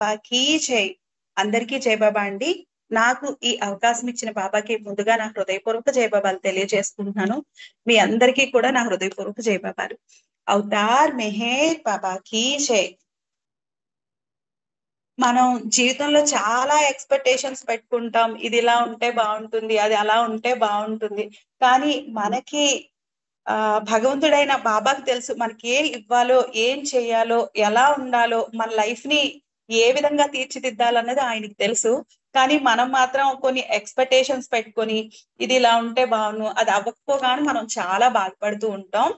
బాబాకి జై. అందరికీ జై బాబా అండి. నాకు ఈ అవకాశం ఇచ్చిన బాబాకి ముందుగా నా హృదయపూర్వక జై బాబాలు తెలియజేసుకుంటున్నాను. మీ అందరికీ కూడా నా హృదయపూర్వక జై బాబాలు. అవతార్ మెహర్ బాబాకి జై. మనం జీవితంలో చాలా ఎక్స్పెక్టేషన్స్ పెట్టుకుంటాం. ఇది ఇలా ఉంటే బాగుంటుంది, అది అలా ఉంటే బాగుంటుంది. కానీ మనకి భగవంతుడైన బాబాకి తెలుసు మనకి ఏం ఇవ్వాలో, ఏం చేయాలో, ఎలా ఉండాలో, మన లైఫ్ ని ఏ విధంగా తీర్చిదిద్దాలన్నది ఆయనకి తెలుసు. కానీ మనం మాత్రం కొన్ని ఎక్స్పెక్టేషన్స్ పెట్టుకొని ఇది ఇలా ఉంటే బాగుండు, అది అవ్వకపోగానే మనం చాలా బాధపడుతూ ఉంటాం.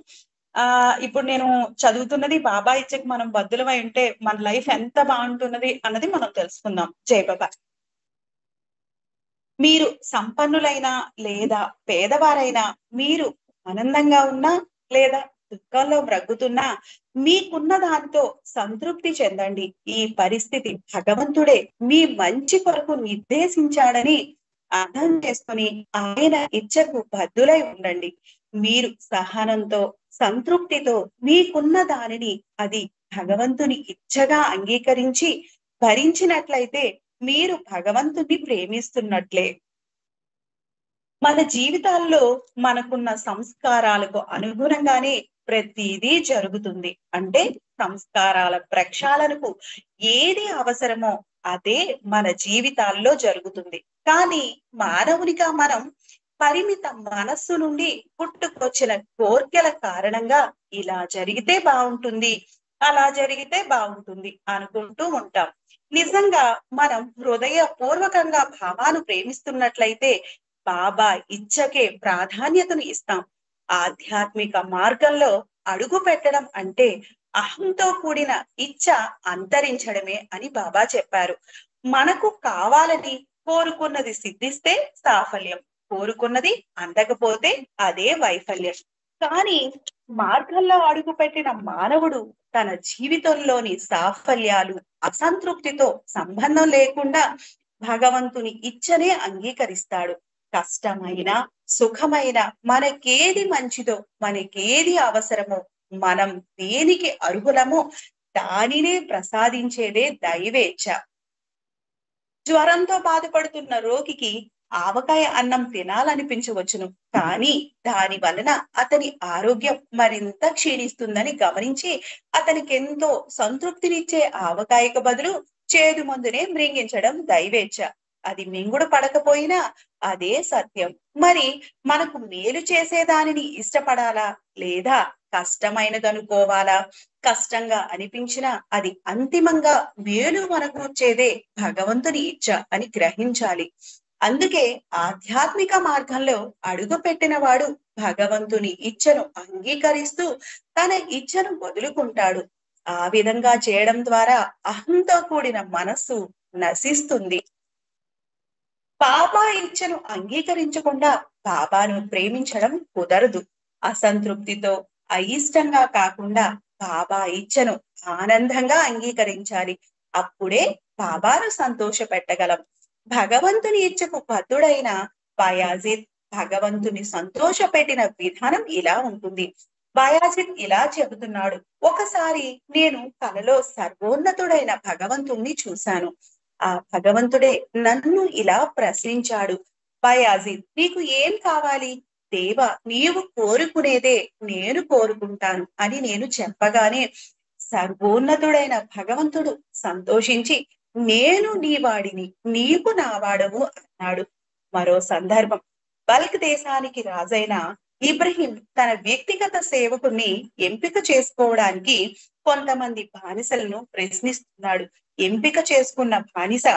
ఇప్పుడు నేను చదువుతున్నది బాబా ఇచ్చకి మనం బద్దులమై ఉంటే మన లైఫ్ ఎంత బాగుంటున్నది అన్నది మనం తెలుసుకుందాం. జై బాబా. మీరు సంపన్నులైనా లేదా పేదవారైనా, మీరు ఆనందంగా ఉన్నా లేదా దుఃఖంలో బ్రగ్గుతున్నా, మీకున్న దాంతో సంతృప్తి చెందండి. ఈ పరిస్థితి భగవంతుడే మీ మంచి కొరకు నిర్దేశించాడని అర్థం చేసుకుని ఆయన ఇచ్చకు బద్దులై ఉండండి. మీరు సహనంతో, సంతృప్తితో మీకున్న దానిని అది భగవంతుని ఇచ్చగా అంగీకరించి భరించినట్లయితే మీరు భగవంతుని ప్రేమిస్తున్నట్లే. మన జీవితాల్లో మనకున్న సంస్కారాలకు అనుగుణంగానే ప్రతిదీ జరుగుతుంది. అంటే సంస్కారాల ప్రక్షాళనకు ఏది అవసరమో అదే మన జీవితాల్లో జరుగుతుంది. కానీ మానవునిగా మనం పరిమిత మనస్సు నుండి పుట్టుకొచ్చిన కోర్కెల కారణంగా ఇలా జరిగితే బాగుంటుంది, అలా జరిగితే బాగుంటుంది అనుకుంటూ ఉంటాం. నిజంగా మనం హృదయపూర్వకంగా భావాను ప్రేమిస్తున్నట్లయితే బాబా ఇచ్చకే ప్రాధాన్యతను ఇస్తాం. ఆధ్యాత్మిక మార్గంలో అడుగు పెట్టడం అంటే అహంతో కూడిన ఇచ్చ అంతరించడమే అని బాబా చెప్పారు. మనకు కావాలని కోరుకున్నది సిద్ధిస్తే సాఫల్యం, కోరుకున్నది అందకపోతే అదే వైఫల్యం. కానీ మార్గంలో అడుగుపెట్టిన మానవుడు తన జీవితంలోని సాఫల్యాలు, అసంతృప్తితో సంబంధం లేకుండా భగవంతుని ఇచ్చనే అంగీకరిస్తాడు. కష్టమైన, సుఖమైన, మనకేది మంచిదో, మనకేది అవసరమో, మనం దేనికి అర్హులమో దానినే ప్రసాదించేదే దైవేచ్ఛ. జ్వరంతో బాధపడుతున్న రోగికి ఆవకాయ అన్నం తినాలనిపించవచ్చును, కానీ దాని వలన అతని ఆరోగ్యం మరింత క్షీణిస్తుందని గమనించి అతనికెంతో సంతృప్తినిచ్చే ఆవకాయకు బదులు చేదు మందునే మృంగించడం దైవేచ్ఛ. అది మింగుడు పడకపోయినా అదే సత్యం. మరి మనకు మేలు చేసేదానిని ఇష్టపడాలా లేదా కష్టమైనదనుకోవాలా? కష్టంగా అనిపించినా అది అంతిమంగా మేలు మనకు వచ్చేదే భగవంతుని ఇచ్చ అని గ్రహించాలి. అందుకే ఆధ్యాత్మిక మార్గంలో అడుగు పెట్టిన వాడు భగవంతుని ఇచ్చను అంగీకరిస్తూ తన ఇచ్చను వదులుకుంటాడు. ఆ విధంగా చేయడం ద్వారా అహంతో కూడిన మనస్సు నశిస్తుంది. బాబా ఇచ్చను అంగీకరించకుండా బాబాను ప్రేమించడం కుదరదు. అసంతృప్తితో, అయిష్టంగా కాకుండా బాబా ఇచ్చను ఆనందంగా అంగీకరించాలి. అప్పుడే బాబాను సంతోష పెట్టగలం. భగవంతుని ఇచ్చకు బద్ధుడైన బయాజిద్ భగవంతుని సంతోష పెట్టిన విధానం ఇలా ఉంటుంది. బయాజిద్ ఇలా చెబుతున్నాడు, ఒకసారి నేను కలలో సర్వోన్నతుడైన భగవంతుణ్ణి చూశాను. ఆ భగవంతుడే నన్ను ఇలా ప్రశ్నించాడు, బయాజిద్ నీకు ఏం కావాలి? దేవా, నీవు కోరుకునేదే నేను కోరుకుంటాను అని నేను చెప్పగానే సర్వోన్నతుడైన భగవంతుడు సంతోషించి నేను నీ వాడిని, నీవు నా వాడవు అన్నాడు. మరో సందర్భం, బల్క్ దేశానికి రాజైన ఇబ్రహీం తన వ్యక్తిగత సేవకుని ఎంపిక చేసుకోవడానికి కొంతమంది బానిసలను ప్రశ్నిస్తున్నాడు. ఎంపిక చేసుకున్న బానిస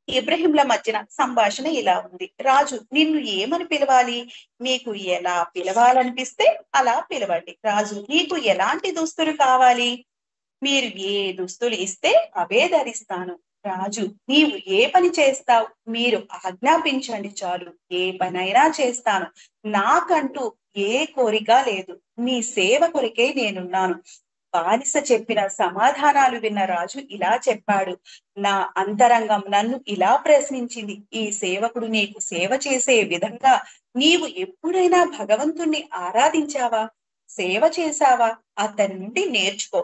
ఇబ్రహీంల మధ్యన సంభాషణ ఇలా ఉంది. రాజు, నిన్ను ఏమని పిలవాలి? మీకు ఎలా పిలవాలనిపిస్తే అలా పిలవండి. రాజు, నీకు ఎలాంటి దుస్తులు కావాలి? మీరు ఏ దుస్తులు ఇస్తే అవే ధరిస్తాను. రాజు, నీవు ఏ పని చేస్తావు? మీరు ఆజ్ఞాపించండి చాలు, ఏ పనైనా చేస్తాను. నాకంటూ ఏ కోరిక లేదు, మీ సేవ కొరికే నేనున్నాను. బానిస చెప్పిన సమాధానాలు విన్న రాజు ఇలా చెప్పాడు, నా అంతరంగం నన్ను ఇలా ప్రశ్నించింది. ఈ సేవకుడు నీకు సేవ చేసే విధంగా నీవు ఎప్పుడైనా భగవంతుణ్ణి ఆరాధించావా? సేవ చేశావా? అతని నుండి నేర్చుకో.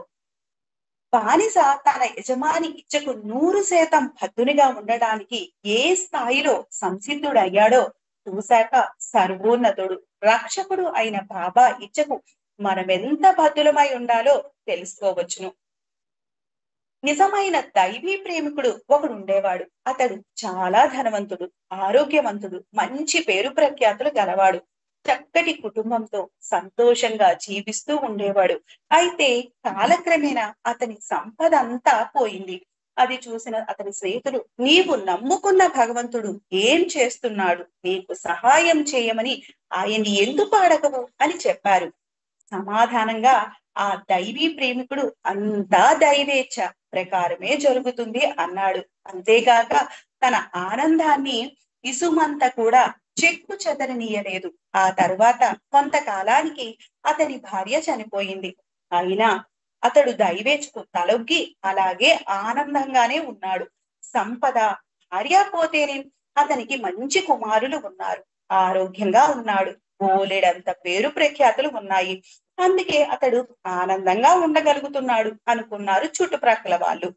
బానిస తన యజమాని ఇచ్చకు 100% బద్ధునిగా ఉండడానికి ఏ స్థాయిలో సంసిద్ధుడయ్యాడో చూశాక సర్వోన్నతుడు రక్షకుడు అయిన బాబా ఇచ్చకు మనమెంత బద్ధులమై ఉండాలో తెలుసుకోవచ్చును. నిజమైన దైవీ ప్రేమికుడు ఒకడు ఉండేవాడు. అతడు చాలా ధనవంతుడు, ఆరోగ్యవంతుడు, మంచి పేరు ప్రఖ్యాతులు గలవాడు, చక్కటి కుటుంబంతో సంతోషంగా జీవిస్తూ ఉండేవాడు. అయితే కాలక్రమేణా అతని సంపద అంతా పోయింది. అది చూసిన అతని స్నేహితులు, నీవు నమ్ముకున్న భగవంతుడు ఏం చేస్తున్నాడు, నీకు సహాయం చేయమని ఆయన్ని ఎందుకు అడగవు అని చెప్పారు. సమాధానంగా ఆ దైవీ ప్రేమికుడు అంతా దైవేచ్ఛ ప్రకారమే జరుగుతుంది అన్నాడు. అంతేగాక తన ఆనందాన్ని ఇసుమంత కూడా చెక్కు చెదరనీయలేదు. ఆ తర్వాత కొంతకాలానికి అతని భార్య చనిపోయింది. అయినా అతడు దైవేచ్ఛకు తలొగ్గి అలాగే ఆనందంగానే ఉన్నాడు. సంపద, భార్య పోతేనే అతనికి మంచి కుమారులు ఉన్నారు, ఆరోగ్యంగా ఉన్నాడు, బోలెడంత పేరు ప్రఖ్యాతులు ఉన్నాయి. అందుకే అతడు ఆనందంగా ఉండగలుగుతున్నాడు అనుకున్నారు చుట్టుప్రక్కల వాళ్ళు.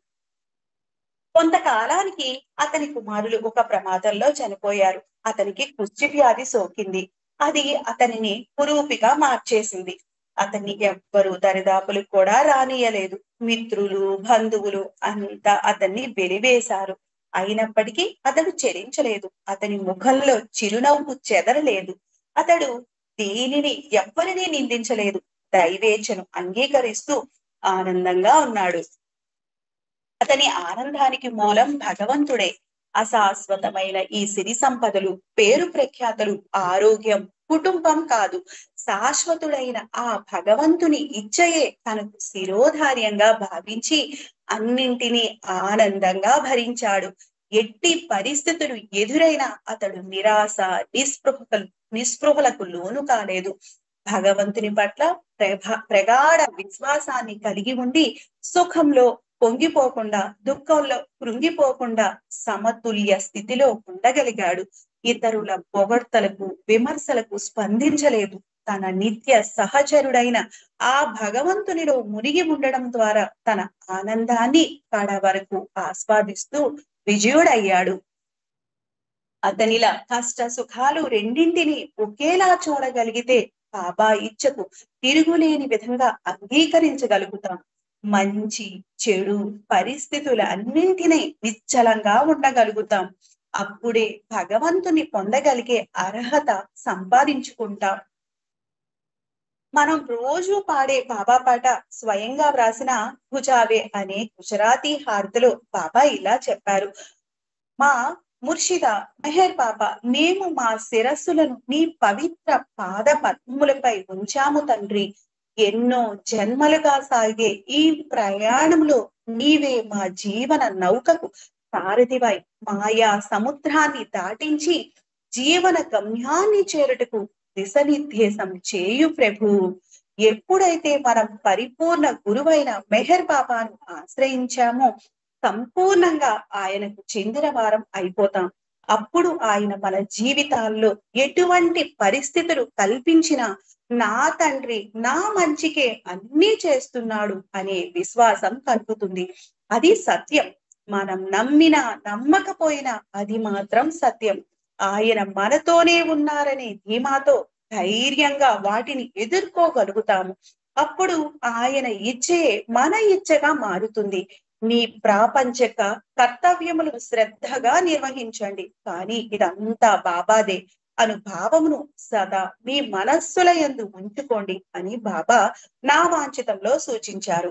కొంతకాలానికి అతని కుమారులు ఒక ప్రమాదంలో చనిపోయారు. అతనికి కుష్టి వ్యాధి సోకింది. అది అతనిని కురూపిగా మార్చేసింది. అతన్ని ఎవ్వరూ దరిదాపులకు కూడా రానియలేదు. మిత్రులు, బంధువులు అంతా అతన్ని వెలివేశారు. అయినప్పటికీ అతడు చెలించలేదు. అతని ముఖంలో చిరునవ్వు చెదరలేదు. అతడు దేనిని ఎవ్వరినీ నిందించలేదు. దైవేచ్ఛను అంగీకరిస్తూ ఆనందంగా ఉన్నాడు. అతని ఆనందానికి మూలం భగవంతుడే. అశాశ్వతమైన ఈ సిరి సంపదలు, పేరు ప్రఖ్యాతలు, ఆరోగ్యం, కుటుంబం కాదు, శాశ్వతుడైన ఆ భగవంతుని ఇచ్చయే తనకు శిరోధార్యంగా భావించి అన్నింటినీ ఆనందంగా భరించాడు. ఎట్టి పరిస్థితులు ఎదురైనా అతడు నిరాశ, నిస్పృహలకు లోను కాలేదు. భగవంతుని పట్ల ప్రగాఢ విశ్వాసాన్ని కలిగి ఉండి సుఖంలో పొంగిపోకుండా, దుఃఖంలో కృంగిపోకుండా సమతుల్య స్థితిలో ఉండగలిగాడు. ఇతరుల పొగడ్తలకు, విమర్శలకు స్పందించలేదు. తన నిత్య సహచరుడైన ఆ భగవంతునిలో మునిగి ఉండడం ద్వారా తన ఆనందాన్ని కడ వరకు ఆస్వాదిస్తూ విజయుడయ్యాడు. అతనిలా కష్ట సుఖాలు రెండింటినీ ఒకేలా చూడగలిగితే బాబా ఇచ్చకు తిరుగులేని విధంగా అంగీకరించగలుగుతాం. మంచి చెడు పరిస్థితులన్నింటినీ నిశ్చలంగా ఉండగలుగుతాం. అప్పుడే భగవంతుని పొందగలిగే అర్హత సంపాదించుకుంటాం. మనం రోజు పాడే బాబా పాట స్వయంగా వ్రాసిన భుజావే అనే గుజరాతీ హారతిలో బాబా ఇలా చెప్పారు. మా ముర్షిదా మెహర్ బాబా, మేము మా శిరస్సులను నీ పవిత్ర పాద పద్మములపై ఉంచాము తండ్రి. ఎన్నో జన్మలుగా సాగే ఈ ప్రయాణంలో నీవే మా జీవన నౌకకు సారథివై మాయా సముద్రాన్ని దాటించి జీవన గమ్యాన్ని చేరుటకు దిశనిర్దేశం చేయు ప్రభు. ఎప్పుడైతే మనం పరిపూర్ణ గురువైన మెహర్ బాబాను ఆశ్రయించామో సంపూర్ణంగా ఆయనకు చెందిన వారం అయిపోతాం. అప్పుడు ఆయన మన జీవితాల్లో ఎటువంటి పరిస్థితులు కల్పించినా నా తండ్రి నా మంచికే అన్నీ చేస్తున్నాడు అనే విశ్వాసం కలుగుతుంది. అది సత్యం. మనం నమ్మినా నమ్మకపోయినా అది మాత్రం సత్యం. ఆయన మనతోనే ఉన్నారనే ధీమాతో ధైర్యంగా వాటిని ఎదుర్కోగలుగుతాము. అప్పుడు ఆయన ఇచ్చే మన ఇచ్చగా మారుతుంది. మీ ప్రాపంచక కర్తవ్యములు శ్రద్ధగా నిర్వహించండి, కానీ ఇదంతా బాబాదే అను భావమును సదా మీ మనస్సుల యందు ఉంచుకోండి అని బాబా నా వాంఛితంలో సూచించారు.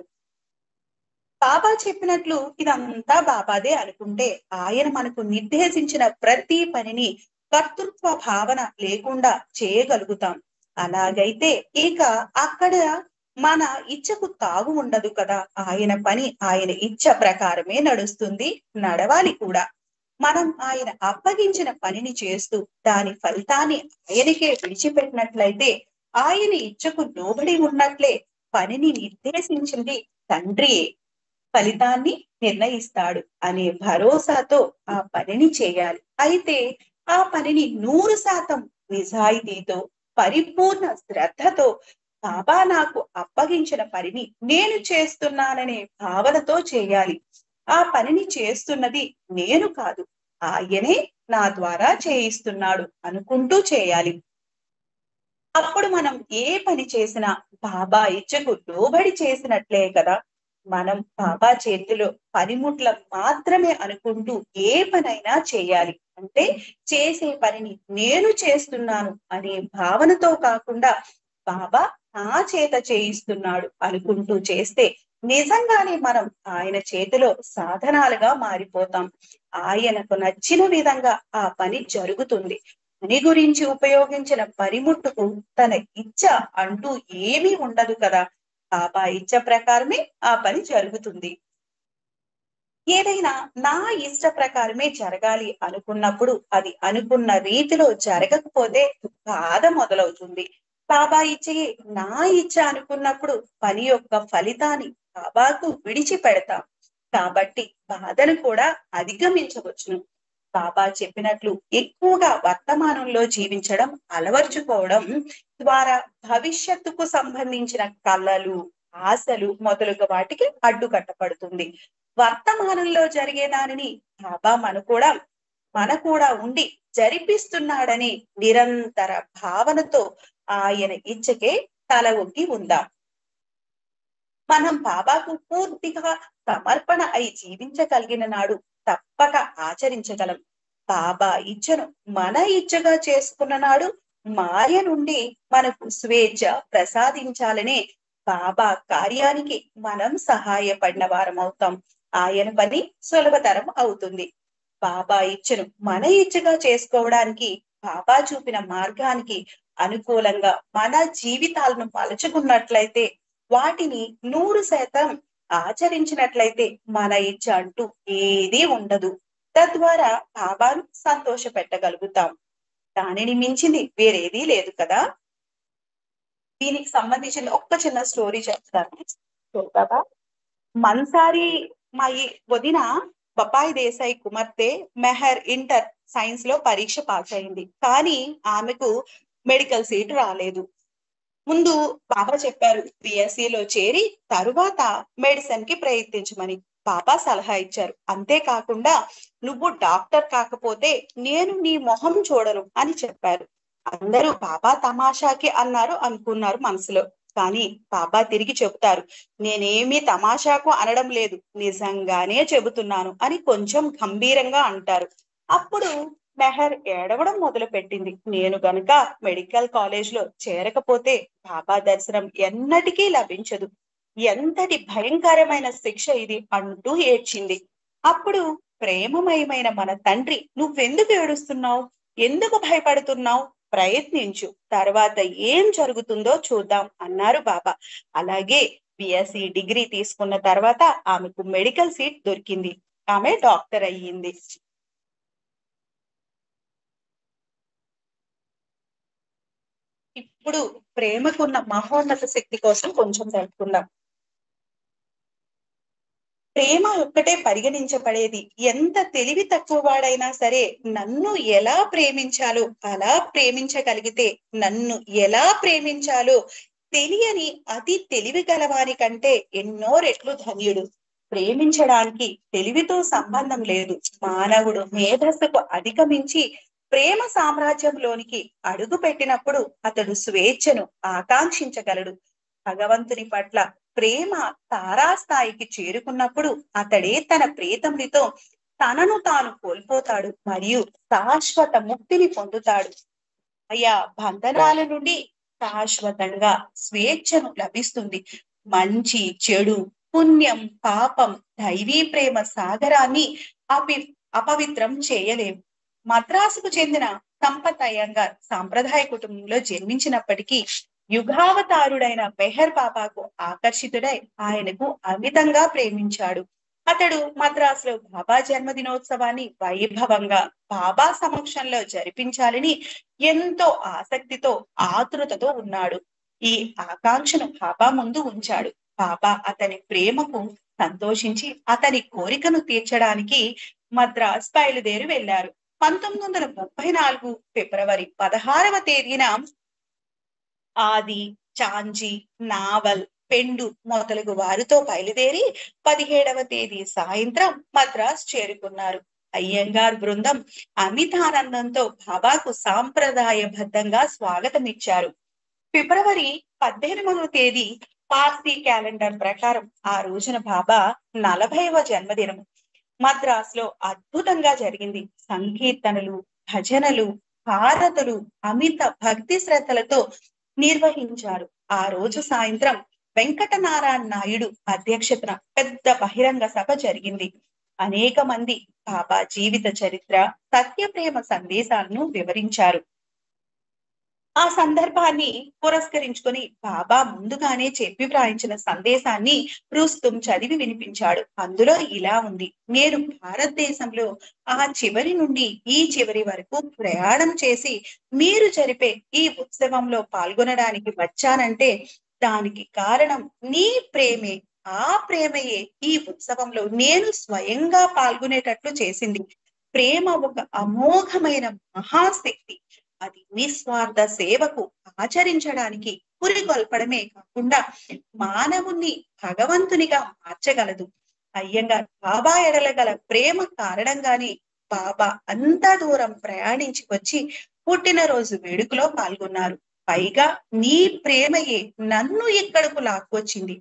బాబా చెప్పినట్లు ఇదంతా బాబాదే అనుకుంటే ఆయన మనకు నిర్దేశించిన ప్రతి పనిని కర్తృత్వ భావన లేకుండా చేయగలుగుతాం. అలాగైతే ఇక అక్కడ మన ఇచ్చకు తాగు ఉండదు కదా. ఆయన పని ఆయన ఇచ్చ ప్రకారమే నడుస్తుంది, నడవాలి కూడా. మనం ఆయన అప్పగించిన పనిని చేస్తూ దాని ఫలితాన్ని ఆయనకే విడిచిపెట్టినట్లయితే ఆయన ఇచ్చకు లోబడి ఉన్నట్లే. పనిని నిర్దేశించింది తండ్రియే, ఫలితాన్ని నిర్ణయిస్తాడు అనే భరోసాతో ఆ పనిని చేయాలి. అయితే ఆ పనిని 100% నిజాయితీతో, పరిపూర్ణ శ్రద్ధతో బాబా నాకు అప్పగించిన పనిని నేను చేస్తున్నాననే భావనతో చేయాలి. ఆ పనిని చేస్తున్నది నేను కాదు, ఆయనే నా ద్వారా చేయిస్తున్నాడు అనుకుంటూ చేయాలి. అప్పుడు మనం ఏ పని చేసినా బాబా ఇచ్చకు లోబడి చేసినట్లే కదా. మనం బాబా చేతిలో పనిముట్ల మాత్రమే అనుకుంటూ ఏ పనైనా చేయాలి. అంటే చేసే పనిని నేను చేస్తున్నాను అనే భావనతో కాకుండా బాబా నా చేత చేయిస్తున్నాడు అనుకుంటూ చేస్తే నిజంగానే మనం ఆయన చేతిలో సాధనాలుగా మారిపోతాం. ఆయనకు నచ్చిన విధంగా ఆ పని జరుగుతుంది. పని గురించి ఉపయోగించిన పనిముట్టుకు తన ఇచ్చ అంటూ ఏమీ ఉండదు కదా. బాబా ఇచ్చ ప్రకారమే ఆ పని జరుగుతుంది. ఏదైనా నా ఇష్ట ప్రకారమే జరగాలి అనుకున్నప్పుడు అది అనుకున్న రీతిలో జరగకపోతే బాధ మొదలవుతుంది. బాబా ఇచ్చే నా ఇచ్చ అనుకున్నప్పుడు పని యొక్క ఫలితాన్ని బాబాకు విడిచిపెడతాం. కాబట్టి బాధను కూడా అధిగమించవచ్చును. బాబా చెప్పినట్లు ఎక్కువగా వర్తమానంలో జీవించడం అలవర్చుకోవడం ద్వారా భవిష్యత్తుకు సంబంధించిన కళలు, ఆశలు మొదలుగా వాటికి అడ్డుకట్టపడుతుంది. వర్తమానంలో జరిగే దానిని బాబా మన కూడా ఉండి జరిపిస్తున్నాడని నిరంతర భావనతో ఆయన ఇచ్చకే తల ఒగ్గి ఉందాం. మనం బాబాకు పూర్తిగా సమర్పణ అయి జీవించగలిగిన నాడు తప్పక ఆచరించగలం. బాబా ఇచ్చను మన ఇచ్చగా చేసుకున్న నాడు మాయ నుండి మనకు స్వేచ్ఛ ప్రసాదించాలనే బాబా కార్యానికి మనం సహాయపడిన వారం అవుతాం. ఆయన పని సులభతరం అవుతుంది. బాబా ఇచ్చను మన ఇచ్చగా చేసుకోవడానికి బాబా చూపిన మార్గానికి అనుకూలంగా మన జీవితాలను మలుచుకున్నట్లయితే, వాటిని 100% ఆచరించినట్లయితే మన ఇచ్చ అంటూ ఏదీ ఉండదు. తద్వారా బాబాను సంతోష పెట్టగలుగుతాం. దానిని మించింది వేరేదీ లేదు కదా. దీనికి సంబంధించిన ఒక్క చిన్న స్టోరీ చెప్తాను. బాబా మన్సారి మా ఈ వదిన బపాయి దేశాయి కుమార్తె మెహర్ ఇంటర్ సైన్స్ లో పరీక్ష పాస్ అయింది. కానీ ఆమెకు మెడికల్ సీట్ రాలేదు. ముందు బాబా చెప్పారు బిఎస్సిలో చేరి తరువాత మెడిసిన్ కి ప్రయత్నించమని బాబా సలహా ఇచ్చారు. అంతేకాకుండా నువ్వు డాక్టర్ కాకపోతే నేను నీ మొహం చూడను అని చెప్పారు. అందరూ బాబా తమాషాకి అన్నారు అనుకున్నారు మనసులో. కానీ బాబా తిరిగి చెబుతారు, నేనేమీ తమాషాకు అనడం లేదు, నిజంగానే చెబుతున్నాను అని కొంచెం గంభీరంగా అంటారు. అప్పుడు మెహర్ ఏడవడం మొదలు పెట్టింది. నేను గనుక మెడికల్ కాలేజ్ లో చేరకపోతే బాబా దర్శనం ఎన్నటికీ లభించదు. ఎంతటి భయంకరమైన శిక్ష ఇది అంటూ ఏడ్చింది. అప్పుడు ప్రేమమయమైన మన తండ్రి, నువ్వెందుకు ఏడుస్తున్నావు, ఎందుకు భయపడుతున్నావు, ప్రయత్నించు, తర్వాత ఏం జరుగుతుందో చూద్దాం అన్నారు బాబా. అలాగే బిఎస్సి డిగ్రీ తీసుకున్న తర్వాత ఆమెకు మెడికల్ సీట్ దొరికింది. ఆమె డాక్టర్ అయ్యింది. ఇప్పుడు ప్రేమకున్న మహోన్నత శక్తి కోసం కొంచెం తెలుసుకుందాం. ప్రేమ ఒక్కటే పరిగణించబడేది. ఎంత తెలివి తక్కువ వాడైనా సరే నన్ను ఎలా ప్రేమించాలో అలా ప్రేమించగలిగితే, నన్ను ఎలా ప్రేమించాలో తెలియని అతి తెలివి గలవారి కంటే ఎన్నో రెట్లు ధన్యుడు. ప్రేమించడానికి తెలివితో సంబంధం లేదు. మానవుడు మేధస్సుకు అధిగమించి ప్రేమ సామ్రాజ్యంలోనికి అడుగు పెట్టినప్పుడు అతడు స్వేచ్ఛను ఆకాంక్షించగలడు. భగవంతుని పట్ల ప్రేమ తారాస్థాయికి చేరుకున్నప్పుడు అతడే తన ప్రియతమునితో తనను తాను కోల్పోతాడు మరియు శాశ్వత ముక్తిని పొందుతాడు. అయా బంధనాల నుండి శాశ్వతంగా స్వేచ్ఛను లభిస్తుంది. మంచి చెడు, పుణ్యం, పాపం, దైవీ ప్రేమ సాగరాన్ని అపవిత్రం చేయలేము. మద్రాసుకు చెందిన సంపత్ అయ్యంగార్ సాంప్రదాయ కుటుంబంలో జన్మించినప్పటికీ యుగావతారుడైన మెహర్ బాబాకు ఆకర్షితుడై ఆయనకు అమితంగా ప్రేమించాడు. అతడు మద్రాసులో బాబా జన్మదినోత్సవాన్ని వైభవంగా బాబా సమక్షంలో జరిపించాలని ఎంతో ఆసక్తితో ఆతృతతో ఉన్నాడు. ఈ ఆకాంక్షను బాబా ముందు ఉంచాడు. బాబా అతని ప్రేమకు సంతోషించి అతని కోరికను తీర్చడానికి మద్రాస్ బయలుదేరి వెళ్లారు. 1934 ఫిబ్రవరి 16వ తేదీన ఆది చాంజీ, నావల్, పెండు మొదలగు వారితో బయలుదేరి 17వ తేదీ సాయంత్రం మద్రాస్ చేరుకున్నారు. అయ్యంగార్ బృందం అమితానందంతో బాబాకు సాంప్రదాయబద్ధంగా స్వాగతమిచ్చారు. ఫిబ్రవరి 18వ తేదీ పార్సీ క్యాలెండర్ ప్రకారం ఆ రోజున బాబా 40వ జన్మదినం మద్రాస్ లో అద్భుతంగా జరిగింది. సంకీర్తనలు, భజనలు, హారతులు అమిత భక్తి శ్రద్ధలతో నిర్వహించారు. ఆ రోజు సాయంత్రం వెంకటనారాయణ నాయుడు అధ్యక్షతన పెద్ద బహిరంగ సభ జరిగింది. అనేక మంది బాబా జీవిత చరిత్ర, సత్యప్రేమ సందేశాలను వివరించారు. ఆ సందర్భాన్ని పురస్కరించుకొని బాబా ముందుగానే చెప్పి వ్రాయించిన సందేశాన్ని రుస్తుం చదివి వినిపించాడు. అందులో ఇలా ఉంది: నేను భారతదేశంలో ఆ చివరి నుండి ఈ చివరి వరకు ప్రయాణం చేసి మీరు జరిపే ఈ ఉత్సవంలో పాల్గొనడానికి వచ్చానంటే దానికి కారణం నీ ప్రేమే. ఆ ప్రేమయే ఈ ఉత్సవంలో నేను స్వయంగా పాల్గొనేటట్లు చేసింది. ప్రేమ ఒక అమోఘమైన మహాశక్తి. అది నిస్వార్థ సేవకు ఆచరించడానికి పురిగొల్పడమే కాకుండా మానవుణ్ణి భగవంతునిగా మార్చగలదు. అయ్యంగార్ బాబా ఎడల గల ప్రేమ కారణంగానే బాబా అంత దూరం ప్రయాణించి వచ్చి పుట్టినరోజు వేడుకలో పాల్గొన్నారు. పైగా నీ ప్రేమయే నన్ను ఇక్కడకు లాక్కొచ్చింది,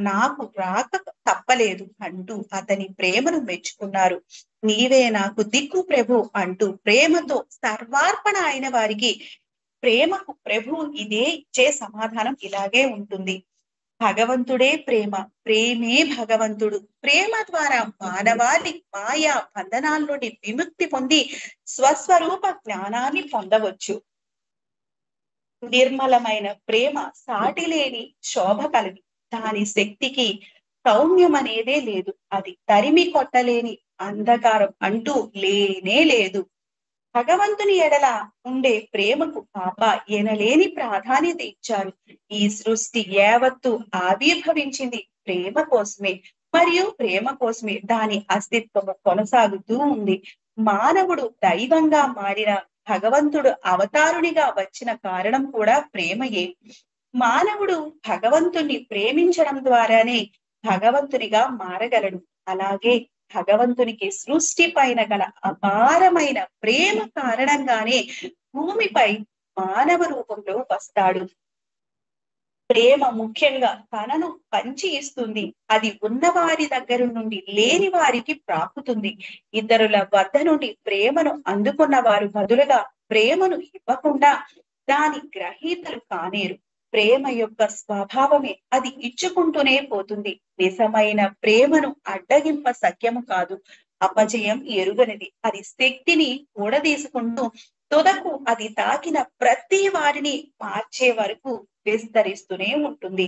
నాకు రాక తప్పలేదు అంటూ అతని ప్రేమను మెచ్చుకున్నారు. నీవే నాకు దిక్కు ప్రభు అంటూ ప్రేమతో సర్వార్పణ అయిన వారికి ప్రేమకు ప్రభు ఇదే ఇచ్చే సమాధానం ఇలాగే ఉంటుంది. భగవంతుడే ప్రేమ, ప్రేమే భగవంతుడు. ప్రేమ ద్వారా మానవాళి మాయా బంధనాల నుండి విముక్తి పొంది స్వస్వరూప జ్ఞానాన్ని పొందవచ్చు. నిర్మలమైన ప్రేమ సాటిలేని శోభ కలిగి, దాని శక్తికి సౌమ్యం అనేదే లేదు. అది తరిమి కొట్టలేని అంధకారం అంటూ లేనే లేదు. భగవంతుని ఎడల ఉండే ప్రేమకు బాబా ఎనలేని ప్రాధాన్యత ఇచ్చారు. ఈ సృష్టి యావత్తు ఆవిర్భవించింది ప్రేమ కోసమే, మరియు ప్రేమ కోసమే దాని అస్తిత్వము కొనసాగుతూ ఉంది. మానవుడు దైవంగా మారిన భగవంతుడు అవతారునిగా వచ్చిన కారణం కూడా ప్రేమయే. మానవుడు భగవంతుణ్ణి ప్రేమించడం ద్వారానే భగవంతునిగా మారగలడు. అలాగే భగవంతునికి సృష్టి పైన గల అపారమైన ప్రేమ కారణంగానే భూమిపై మానవ రూపంలో వస్తాడు. ప్రేమ ముఖ్యంగా తనను పంచి ఇస్తుంది. అది ఉన్నవారి దగ్గర నుండి లేని వారికి ప్రాకుతుంది. ఇతరుల వద్ద నుండి ప్రేమను అందుకున్న వారు బదులుగా ప్రేమను ఇవ్వకుండా దాని గ్రహీతలు కానేరు. ప్రేమ యొక్క స్వభావమే అది ఇచ్చుకుంటూనే పోతుంది. నిజమైన ప్రేమను అడ్డగింప సఖ్యము కాదు, అపజయం ఎరుగనిది. అది శక్తిని కూడదీసుకుంటూ తుదకు అది తాకిన ప్రతి వారిని మార్చే వరకు విస్తరిస్తూనే ఉంటుంది.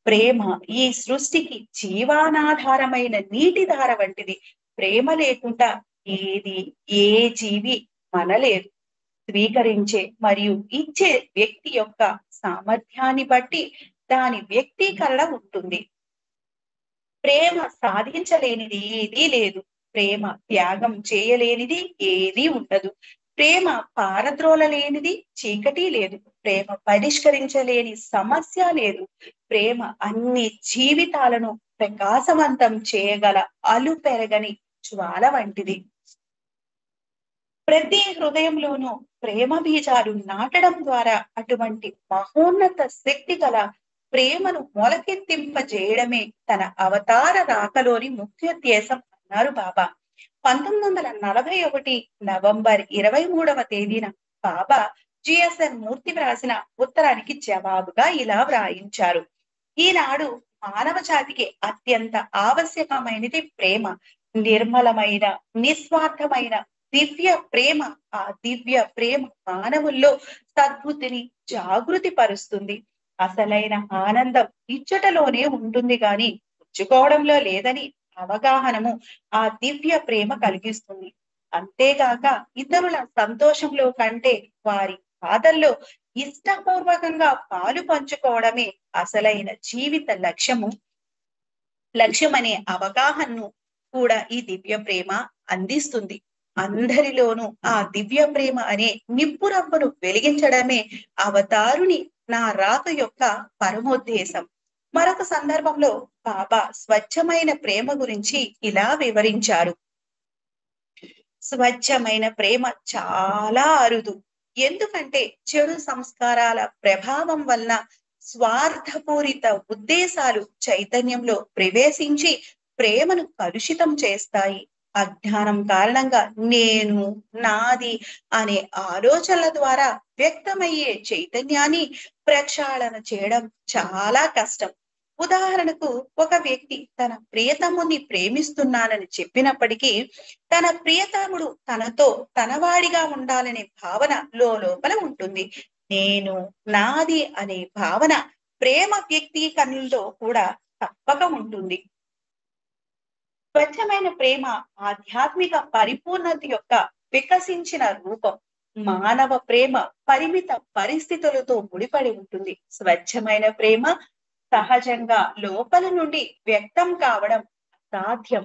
ప్రేమ ఈ సృష్టికి జీవనాధారమైన నీటి ధార వంటిది. ప్రేమ లేకుండా ఏ జీవి మనలేదు. స్వీకరించే మరియు ఇచ్చే వ్యక్తి యొక్క సామర్థ్యాన్ని బట్టి దాని వ్యక్తీకరణ ఉంటుంది. ప్రేమ సాధించలేనిది ఏదీ లేదు. ప్రేమ త్యాగం చేయలేనిది ఏదీ ఉండదు. ప్రేమ పారద్రోలలేనిది చీకటి లేదు. ప్రేమ పరిష్కరించలేని సమస్య లేదు. ప్రేమ అన్ని జీవితాలను ప్రకాశవంతం చేయగల అలు పెరగని జ్వాల వంటిది. ప్రతి హృదయంలోనూ ప్రేమ బీజాలు నాటడం ద్వారా అటువంటి మహోన్నత శక్తి గల ప్రేమను మొలకెత్తింపజేయడమే తన అవతార రాకలోని ముఖ్యోద్దేశం అన్నారు బాబా. 1941 నవంబర్ 23వ తేదీన బాబా జిఎస్ఎన్ మూర్తి వ్రాసిన ఉత్తరానికి జవాబుగా ఇలా వ్రాయించారు: ఈనాడు మానవ జాతికి అత్యంత ఆవశ్యకమైనది ప్రేమ. నిర్మలమైన నిస్వార్థమైన దివ్య ప్రేమ. ఆ దివ్య ప్రేమ మానవుల్లో సద్బుద్ధిని జాగృతి పరుస్తుంది. అసలైన ఆనందం ఇచ్చటలోనే ఉంటుంది గాని పుచ్చుకోవడంలో లేదని అవగాహనము ఆ దివ్య ప్రేమ కలిగిస్తుంది. అంతేగాక ఇతరుల సంతోషంలో కంటే వారి బాధల్లో ఇష్టపూర్వకంగా పాలు పంచుకోవడమే అసలైన జీవిత లక్ష్యమనే అవగాహనను కూడా ఈ దివ్య ప్రేమ అందిస్తుంది. అందరిలోనూ ఆ దివ్య ప్రేమ అనే నిప్పురవ్వను వెలిగించడమే అవతారుని నా రాక యొక్క పరమోద్దేశం. మరొక సందర్భంలో బాబా స్వచ్ఛమైన ప్రేమ గురించి ఇలా వివరించారు. స్వచ్ఛమైన ప్రేమ చాలా అరుదు. ఎందుకంటే చెడు సంస్కారాల ప్రభావం వలన స్వార్థపూరిత ఉద్దేశాలు చైతన్యంలో ప్రవేశించి ప్రేమను కలుషితం చేస్తాయి. అజ్ఞానం కారణంగా నేను, నాది అనే ఆలోచనల ద్వారా వ్యక్తమయ్యే చైతన్యాన్ని ప్రక్షాళన చేయడం చాలా కష్టం. ఉదాహరణకు ఒక వ్యక్తి తన ప్రియతముని ప్రేమిస్తున్నానని చెప్పినప్పటికీ తన ప్రియతముడు తనతో తనవాడిగా ఉండాలనే భావన లోపల ఉంటుంది. నేను, నాది అనే భావన ప్రేమ వ్యక్తీకరణలో కూడా తప్పక ఉంటుంది. స్వచ్ఛమైన ప్రేమ ఆధ్యాత్మిక పరిపూర్ణత యొక్క వికసించిన రూపం. మానవ ప్రేమ పరిమిత పరిస్థితులతో ముడిపడి ఉంటుంది. స్వచ్ఛమైన ప్రేమ సహజంగా లోపల నుండి వ్యక్తం కావడం అసాధ్యం.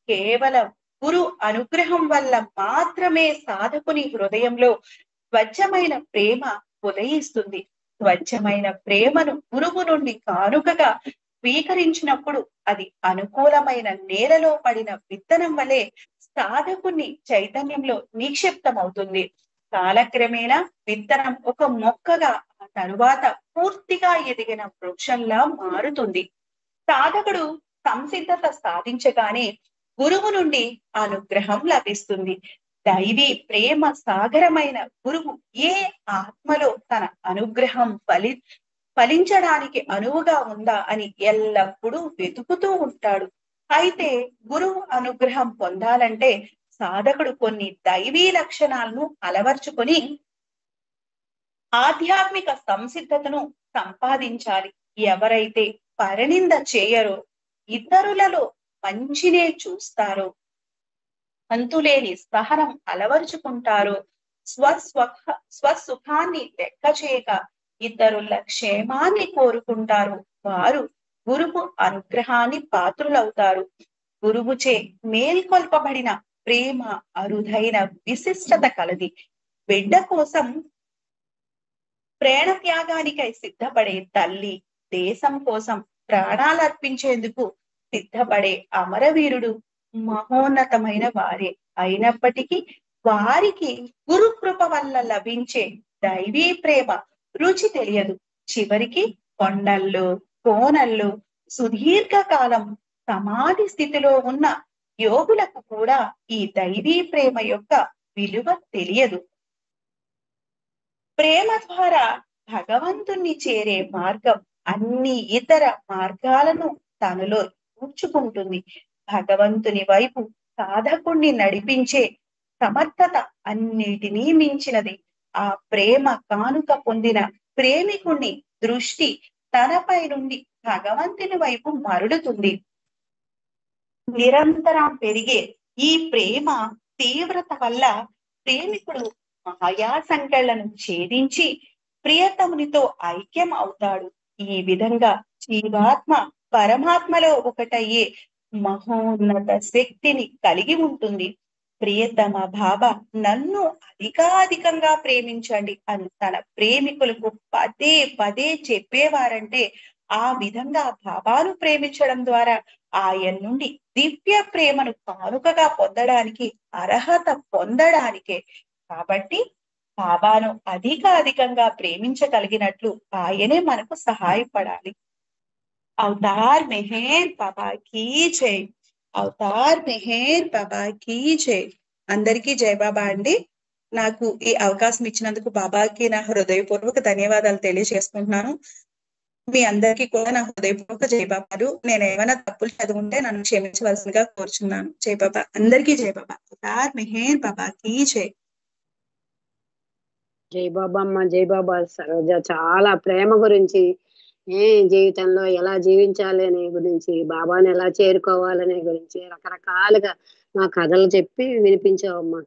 కేవలం గురు అనుగ్రహం వల్ల మాత్రమే సాధకుని హృదయంలో స్వచ్ఛమైన ప్రేమ ఉదయిస్తుంది. స్వచ్ఛమైన ప్రేమను గురువు నుండి కానుకగా స్వీకరించినప్పుడు అది అనుకూలమైన నేలలో పడిన విత్తనం వలె సాధకుని చైతన్యంలో నిక్షిప్తమవుతుంది. కాలక్రమేణా విత్తనం ఒక మొక్కగా, ఆ తరువాత పూర్తిగా ఎదిగిన వృక్షంలా మారుతుంది. సాధకుడు సంసిద్ధత సాధించగానే గురువు నుండి అనుగ్రహం లభిస్తుంది. దైవీ ప్రేమ సాగరమైన గురువు ఏ ఆత్మలో తన అనుగ్రహం ఫలించడానికి అనువుగా ఉందా అని ఎల్లప్పుడూ వెతుకుతూ ఉంటాడు. అయితే గురువు అనుగ్రహం పొందాలంటే సాధకుడు కొన్ని దైవీ లక్షణాలను అలవర్చుకొని ఆధ్యాత్మిక సంసిద్ధతను సంపాదించాలి. ఎవరైతే పరనింద చేయరో, ఇతరులలో మంచినే చూస్తారో, అంతులేని సహనం అలవర్చుకుంటారో, స్వసుఖాన్ని లెక్క చేయక ఇతరుల క్షేమాన్ని కోరుకుంటారు, వారు గురువు అనుగ్రహాన్ని పాత్రులవుతారు. గురువుచే మేల్కొల్పబడిన ప్రేమ అరుదైన విశిష్టత కలది. బిడ్డ కోసం ప్రాణ త్యాగానికై సిద్ధపడే తల్లి, దేశం కోసం ప్రాణాలర్పించేందుకు సిద్ధపడే అమరవీరుడు మహోన్నతమైన వారే అయినప్పటికీ వారికి గురు కృప వల్ల లభించే దైవీ ప్రేమ రుచి తెలియదు. చివరికి కొండల్లో, కోనల్లో సుదీర్ఘకాలం సమాధి స్థితిలో ఉన్న యోగులకు కూడా ఈ దైవీ ప్రేమ యొక్క విలువ తెలియదు. ప్రేమ ద్వారా భగవంతుణ్ణి చేరే మార్గం అన్ని ఇతర మార్గాలను తనలో కూర్చుకుంటుంది. భగవంతుని వైపు సాధకుణ్ణి నడిపించే సమర్థత అన్నిటినీ మించినది. ఆ ప్రేమ కానుక పొందిన ప్రేమికుణ్ణి దృష్టి తనపై నుండి భగవంతుని వైపు మరలుతుంది. నిరంతరం పెరిగే ఈ ప్రేమ తీవ్రత వల్ల ప్రేమికుడు మాయా సంకెళ్లను ఛేదించి ప్రియతమునితో ఐక్యం అవుతాడు. ఈ విధంగా జీవాత్మ పరమాత్మలో ఒకటయ్యే మహోన్నత శక్తిని కలిగి ఉంటుంది. ప్రియతమ బాబా నన్ను అధికాధికంగా ప్రేమించండి అని తన ప్రేమికులకు పదే పదే చెప్పేవారంటే ఆ విధంగా బాబాను ప్రేమించడం ద్వారా ఆయన నుండి దివ్య ప్రేమను కానుకగా పొందడానికి అర్హత పొందడానికే. కాబట్టి బాబాను అధికంగా ప్రేమించగలిగినట్లు ఆయనే మనకు సహాయపడాలి. అవతార్ మెహర్ బాబా కీ జై. అవతార్ మెహర్ బాబా కీ జై. అందరికీ జై బాబా అండి. నాకు ఈ అవకాశం ఇచ్చినందుకు బాబాకి నా హృదయపూర్వక ధన్యవాదాలు తెలియజేసుకుంటున్నాను. మీ అందరికీ కూడా నా హృదయపూర్వక జై బాబాలు. నేను ఏమైనా తప్పులు చదువుంటే నన్ను క్షమించవలసిందిగా కోరుచున్నాను. జై బాబా. అందరికీ జై బాబా. అవతార్ మెహర్ బాబా కీ జై. జై బాబా అమ్మ. జై బాబా. సరోజ చాలా ప్రేమ గురించి, జీవితంలో ఎలా జీవించాలి అనే గురించి, బాబాని ఎలా చేరుకోవాలనే గురించి రకరకాలుగా మా కథలు చెప్పి వినిపించావమ్మా.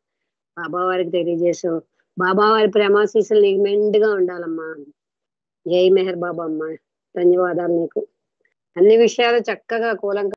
బాబా వారికి తెలియజేసావు. బాబా వారి ప్రేమాశీస్సులు నీకు మెండుగా ఉండాలమ్మా. జై మెహర్ బాబా అమ్మ. ధన్యవాదాలు నీకు. అన్ని విషయాలు చక్కగా కూలంక